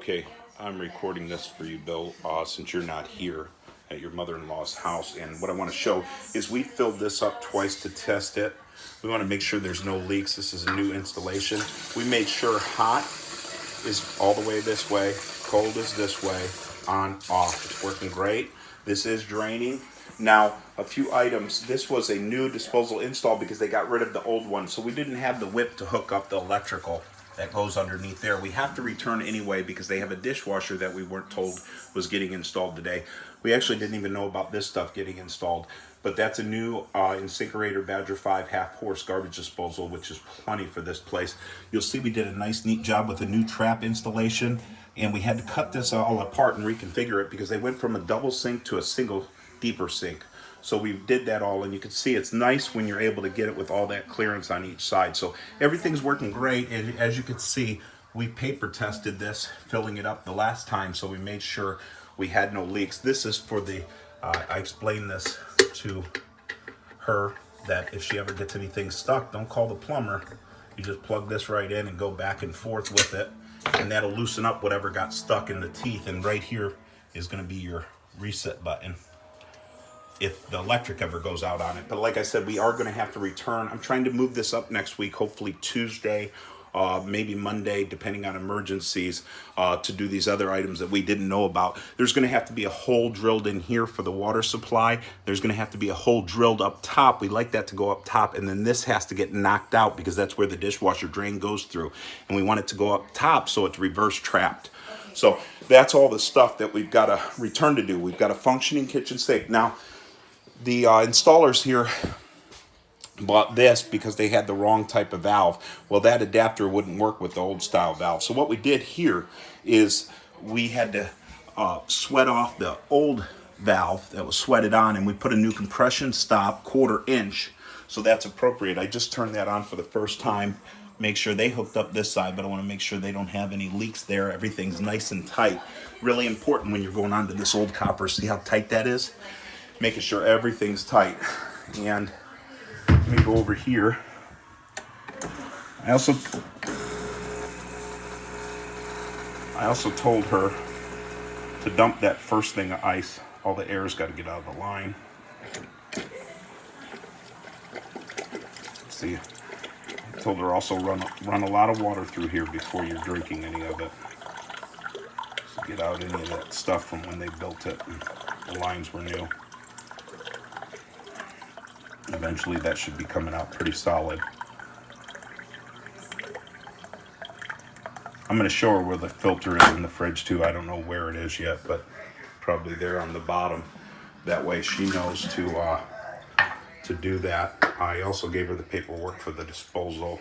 Okay, I'm recording this for you, Bill, since you're not here at your mother-in-law's house. And what I want to show is we filled this up twice to test it. We want to make sure there's no leaks. This is a new installation. We made sure hot is all the way this way, cold is this way, on, off. It's working great. This is draining. Now, a few items. This was a new disposal install because they got rid of the old one. So we didn't have the whip to hook up the electrical that goes underneath there. We have to return anyway because they have a dishwasher that we weren't told was getting installed today. We actually didn't even know about this stuff getting installed. But that's a new InSinkErator Badger 5 half-horse garbage disposal, which is plenty for this place. You'll see we did a nice, neat job with a new trap installation. And we had to cut this all apart and reconfigure it because they went from a double sink to a single deeper sink. So we did that all, and you can see it's nice when you're able to get it with all that clearance on each side. So everything's working great, and as you can see, we paper tested this, filling it up the last time, so we made sure we had no leaks. This is for the, I explained this to her, that if she ever gets anything stuck, don't call the plumber. You just plug this right in and go back and forth with it, and that'll loosen up whatever got stuck in the teeth. And right here is going to be your reset button if the electric ever goes out on it. But like I said, we are going to have to return. I'm trying to move this up next week, hopefully Tuesday, maybe Monday, depending on emergencies, to do these other items that we didn't know about. There's going to have to be a hole drilled in here for the water supply. There's going to have to be a hole drilled up top. We like that to go up top, and then this has to get knocked out because that's where the dishwasher drain goes through. And we want it to go up top so it's reverse trapped. So that's all the stuff that we've got to return to do. We've got a functioning kitchen sink. Now, the installers here bought this because they had the wrong type of valve. Well, that adapter wouldn't work with the old style valve. So what we did here is we had to sweat off the old valve that was sweated on, and we put a new compression stop 1/4 inch. So that's appropriate. I just turned that on for the first time. Make sure they hooked up this side, but I want to make sure they don't have any leaks there. Everything's nice and tight. Really important when you're going on to this old copper. See how tight that is? Making sure everything's tight. And let me go over here. I also told her to dump that first thing of ice. All the air's got to get out of the line. See, I told her also run a lot of water through here before you're drinking any of it. So get out any of that stuff from when they built it and the lines were new. Eventually that should be coming out pretty solid. I'm going to show her where the filter is in the fridge too. I don't know where it is yet, but probably there on the bottom. That way she knows to do that. I also gave her the paperwork for the disposal.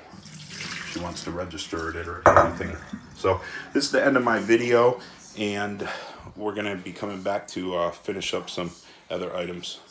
She wants to register it or anything. So this is the end of my video, and we're going to be coming back to finish up some other items.